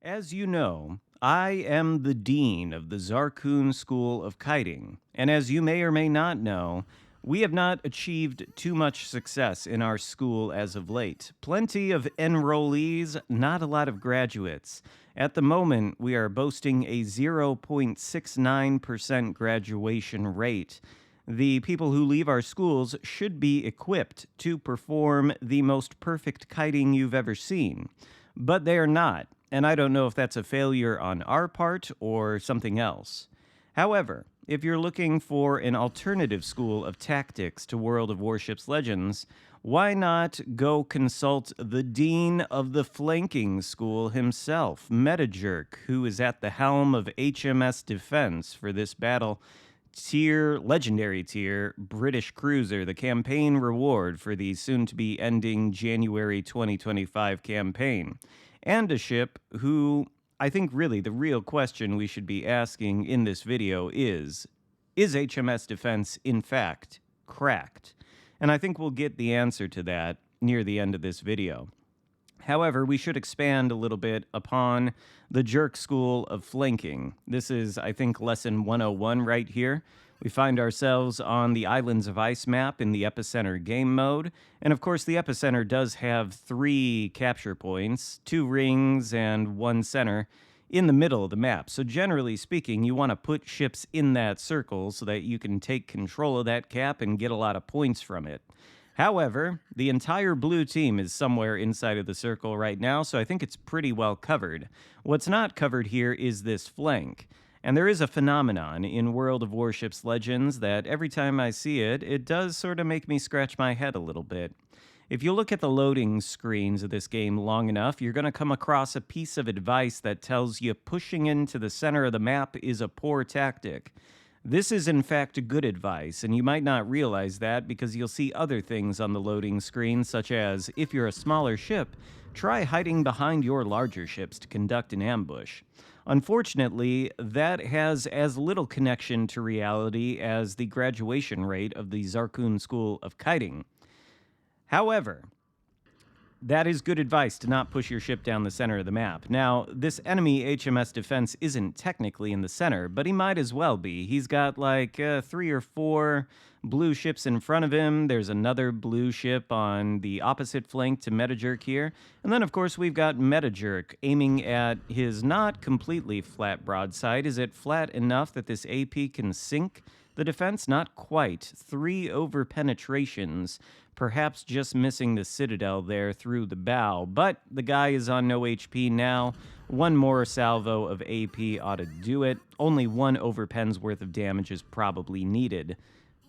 As you know, I am the dean of the Xarkun School of Kiting, and as you may or may not know, we have not achieved too much success in our school as of late. Plenty of enrollees, not a lot of graduates. At the moment, we are boasting a 0.69% graduation rate. The people who leave our schools should be equipped to perform the most perfect kiting you've ever seen, but they are not. And I don't know if that's a failure on our part or something else. However, if you're looking for an alternative school of tactics to World of Warships Legends, why not go consult the dean of the flanking school himself, Metajerk, who is at the helm of HMS Defence for this battle legendary tier British cruiser, the campaign reward for the soon-to-be ending January 2025 campaign, and a ship who I think really the real question we should be asking in this video is HMS Defence in fact cracked? And I think we'll get the answer to that near the end of this video. However, we should expand a little bit upon the Jerk School of Flanking. This is, I think, lesson 101 right here. We find ourselves on the Islands of Ice map in the Epicenter game mode. And of course, the Epicenter does have 3 capture points, 2 rings and 1 center in the middle of the map. So generally speaking, you want to put ships in that circle so that you can take control of that cap and get a lot of points from it. However, the entire blue team is somewhere inside of the circle right now, so I think it's pretty well covered. What's not covered here is this flank. And there is a phenomenon in World of Warships Legends that every time I see it, it does sort of make me scratch my head a little bit. If you look at the loading screens of this game long enough, you're going to come across a piece of advice that tells you pushing into the center of the map is a poor tactic. This is in fact good advice, and you might not realize that because you'll see other things on the loading screen, such as, if you're a smaller ship, try hiding behind your larger ships to conduct an ambush. Unfortunately, that has as little connection to reality as the graduation rate of the Xarkun School of Kiting. However, that is good advice to not push your ship down the center of the map. Now, this enemy HMS Defense isn't technically in the center, but he might as well be. He's got like 3 or 4 blue ships in front of him. There's another blue ship on the opposite flank to Metajerk here. And then, of course, we've got Metajerk aiming at his not completely flat broadside. Is it flat enough that this AP can sink the defense? Not quite. 3 over penetrations, perhaps just missing the citadel there through the bow. But the guy is on no HP now. 1 more salvo of AP ought to do it. Only 1 overpen's worth of damage is probably needed.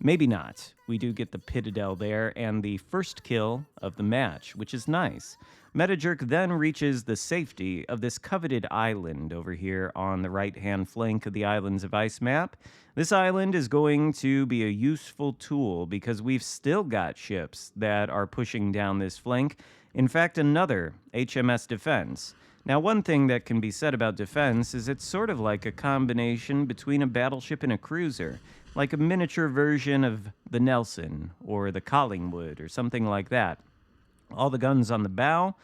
Maybe not. We do get the Pitadel there and the first kill of the match, which is nice. Metajerk then reaches the safety of this coveted island over here on the right-hand flank of the Islands of Ice map. This island is going to be a useful tool because we've still got ships that are pushing down this flank. In fact, another HMS Defense. Now, one thing that can be said about Defense is it's sort of like a combination between a battleship and a cruiser, like a miniature version of the Nelson or the Collingwood or something like that. All the guns on the bow,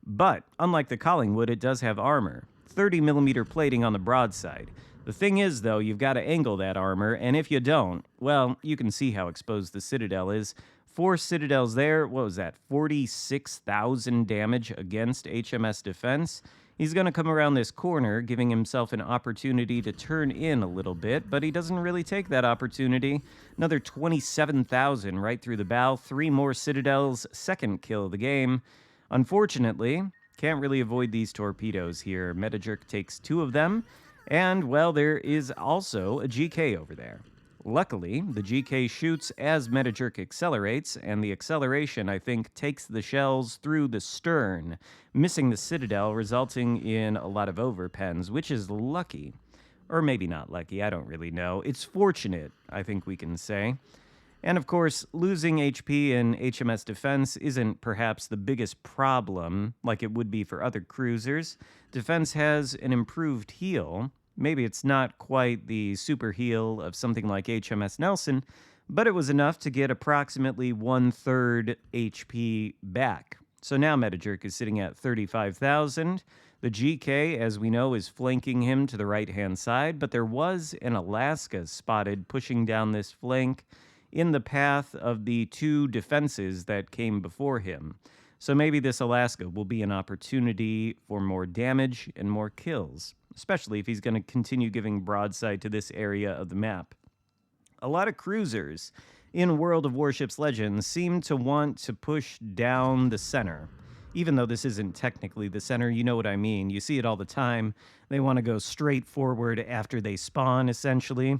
but unlike the Collingwood, it does have armor. 30mm plating on the broadside. The thing is, though, you've got to angle that armor, and if you don't, well, you can see how exposed the Citadel is. 4 Citadels there, what was that, 46,000 damage against HMS Defense? He's going to come around this corner, giving himself an opportunity to turn in a little bit, but he doesn't really take that opportunity. Another 27,000 right through the bow, 3 more Citadels, second kill of the game. Unfortunately, can't really avoid these torpedoes here. Metajerk takes 2 of them, and, well, there is also a GK over there. Luckily, the GK shoots as Metajerk accelerates, and the acceleration, I think, takes the shells through the stern, missing the Citadel, resulting in a lot of overpens, which is lucky. Or maybe not lucky, I don't really know. It's fortunate, I think we can say. And of course, losing HP in HMS Defense isn't perhaps the biggest problem, like it would be for other cruisers. Defense has an improved heal. Maybe it's not quite the super heal of something like HMS Nelson, but it was enough to get approximately 1/3 HP back. So now Metajerk is sitting at 35,000. The GK, as we know, is flanking him to the right-hand side, but there was an Alaska spotted pushing down this flank in the path of the two defenses that came before him. So maybe this Alaska will be an opportunity for more damage and more kills, especially if he's going to continue giving broadside to this area of the map. A lot of cruisers in World of Warships Legends seem to want to push down the center. Even though this isn't technically the center, you know what I mean. You see it all the time. They want to go straight forward after they spawn, essentially.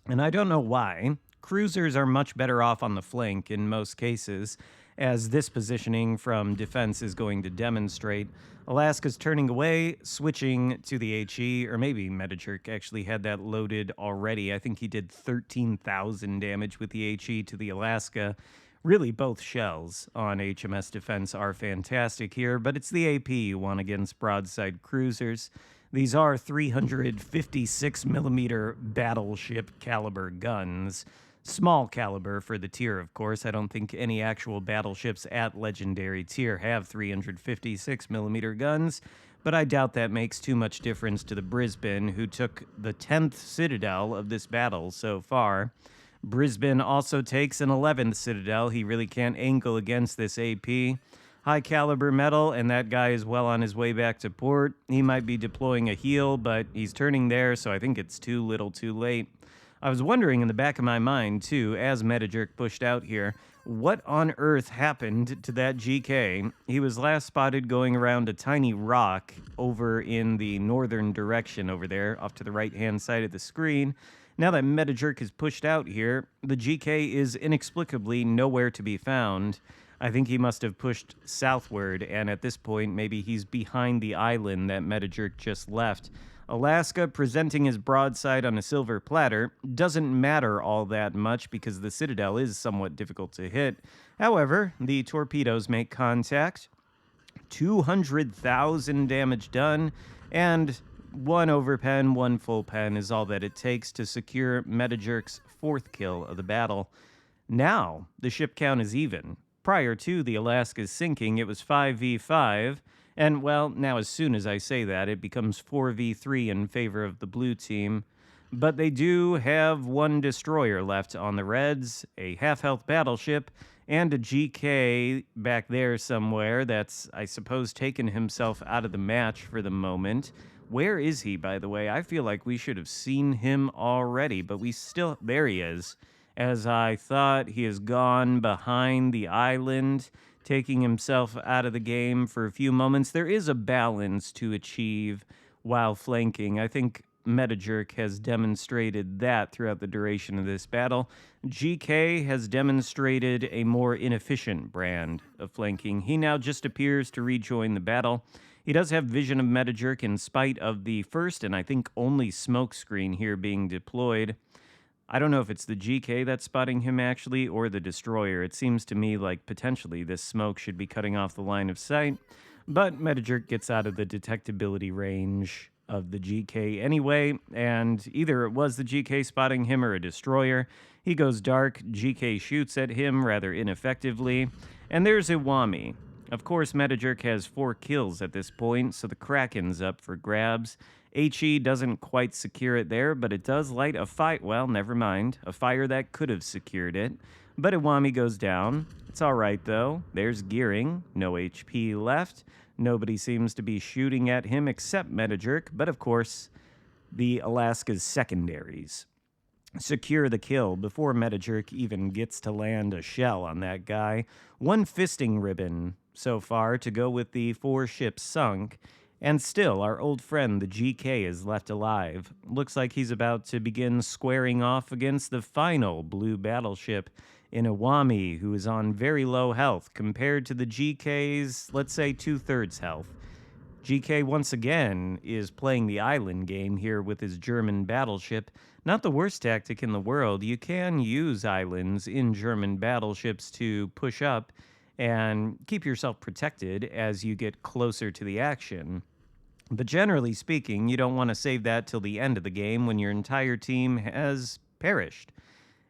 And I don't know why. Cruisers are much better off on the flank in most cases, as this positioning from defense is going to demonstrate. Alaska's turning away, switching to the HE, or maybe Metajerk actually had that loaded already. I think he did 13,000 damage with the HE to the Alaska. Really, both shells on HMS Defence are fantastic here, but it's the AP you want against broadside cruisers. These are 356mm battleship caliber guns. Small caliber for the tier, of course. I don't think any actual battleships at Legendary tier have 356mm guns, but I doubt that makes too much difference to the Brisbane, who took the 10th Citadel of this battle so far. Brisbane also takes an 11th Citadel. He really can't angle against this AP. High caliber metal, and that guy is well on his way back to port. He might be deploying a heal, but he's turning there, so I think it's too little too late. I was wondering in the back of my mind, too, as Metajerk pushed out here, what on earth happened to that GK? He was last spotted going around a tiny rock over in the northern direction over there, off to the right-hand side of the screen. Now that Metajerk is pushed out here, the GK is inexplicably nowhere to be found. I think he must have pushed southward, and at this point, maybe he's behind the island that Metajerk just left. Alaska presenting his broadside on a silver platter doesn't matter all that much because the Citadel is somewhat difficult to hit. However, the torpedoes make contact. 200,000 damage done, and one overpen, one full pen is all that it takes to secure Metajerk's 4th kill of the battle. Now, the ship count is even. Prior to the Alaska's sinking, it was 5v5, and, well, now as soon as I say that, it becomes 4v3 in favor of the blue team. But they do have one destroyer left on the Reds, a half-health battleship, and a GK back there somewhere that's, I suppose, taken himself out of the match for the moment. Where is he, by the way? I feel like we should have seen him already, but we still... There he is. As I thought, he has gone behind the island, taking himself out of the game for a few moments. There is a balance to achieve while flanking. I think Metajerk has demonstrated that throughout the duration of this battle. GK has demonstrated a more inefficient brand of flanking. He now just appears to rejoin the battle. He does have vision of Metajerk in spite of the first and I think only smoke screen here being deployed. I don't know if it's the GK that's spotting him actually or the destroyer. It seems to me like potentially this smoke should be cutting off the line of sight, but Metajerk gets out of the detectability range of the GK anyway, and either it was the GK spotting him or a destroyer. He goes dark, GK shoots at him rather ineffectively, and there's Iwami. Of course, Metajerk has 4 kills at this point, so the Kraken's up for grabs. HE doesn't quite secure it there, but it does light a fire. Well, never mind. A fire that could have secured it. But Iwami goes down. It's all right, though. There's gearing. No HP left. Nobody seems to be shooting at him except Metajerk, but of course, the Alaska's secondaries secure the kill before Metajerk even gets to land a shell on that guy. 1 fisting ribbon so far to go with the 4 ships sunk. And still, our old friend, the GK, is left alive. Looks like he's about to begin squaring off against the final blue battleship in Iwami, who is on very low health compared to the GK's, let's say, 2/3 health. GK, once again, is playing the island game here with his German battleship. Not the worst tactic in the world. You can use islands in German battleships to push up and keep yourself protected as you get closer to the action. But generally speaking, you don't want to save that till the end of the game when your entire team has perished.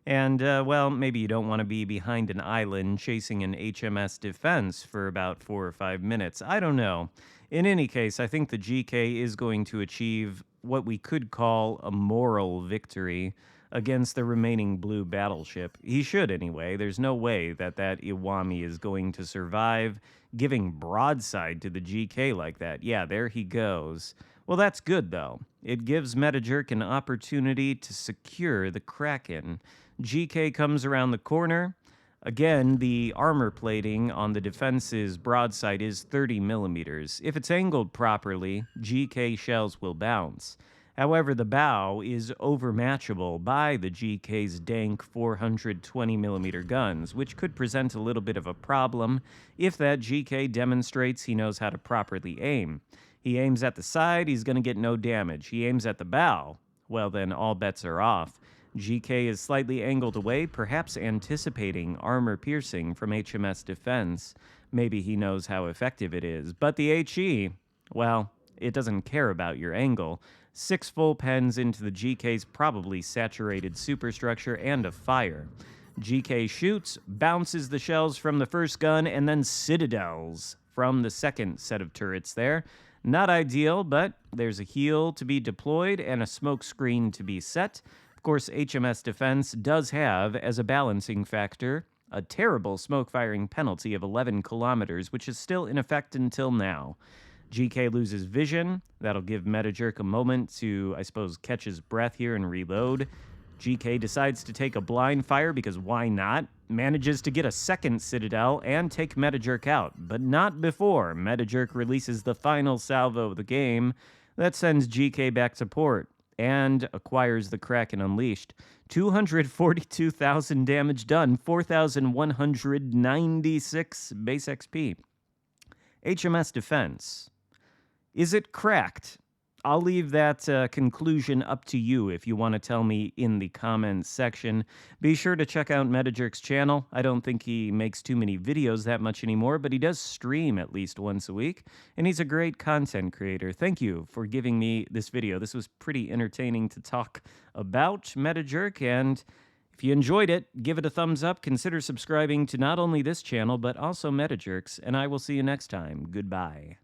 And, well, maybe you don't want to be behind an island chasing an HMS Defense for about 4 or 5 minutes. I don't know. In any case, I think the GK is going to achieve what we could call a moral victory against the remaining blue battleship. He should, anyway. There's no way that Iwami is going to survive giving broadside to the GK like that. Yeah, there he goes. Well, that's good, though. It gives Metajerk an opportunity to secure the Kraken. GK comes around the corner. Again, the armor plating on the defense's broadside is 30 millimeters. If it's angled properly, GK shells will bounce. However, the bow is overmatchable by the GK's dank 420 millimeter guns, which could present a little bit of a problem if that GK demonstrates he knows how to properly aim. He aims at the side, he's going to get no damage. He aims at the bow, well then all bets are off. GK is slightly angled away, perhaps anticipating armor piercing from HMS Defense. Maybe he knows how effective it is. But the HE, well, it doesn't care about your angle. 6 full pens into the GK's probably saturated superstructure and a fire. GK shoots, bounces the shells from the first gun, and then citadels from the second set of turrets there. Not ideal, but there's a heal to be deployed and a smoke screen to be set. Of course, HMS Defense does have, as a balancing factor, a terrible smoke-firing penalty of 11 kilometers, which is still in effect until now. GK loses vision. That'll give Metajerk a moment to, I suppose, catch his breath here and reload. GK decides to take a blind fire because why not? Manages to get a second citadel and take Metajerk out, but not before Metajerk releases the final salvo of the game that sends GK back to port and acquires the Kraken Unleashed. 242,000 damage done, 4,196 base XP. HMS Defense. Is it cracked? I'll leave that conclusion up to you if you want to tell me in the comments section. Be sure to check out Metajerk's channel. I don't think he makes too many videos that much anymore, but he does stream at least once a week, and he's a great content creator. Thank you for giving me this video. This was pretty entertaining to talk about Metajerk, and if you enjoyed it, give it a thumbs up. Consider subscribing to not only this channel, but also Metajerk's, and I will see you next time. Goodbye.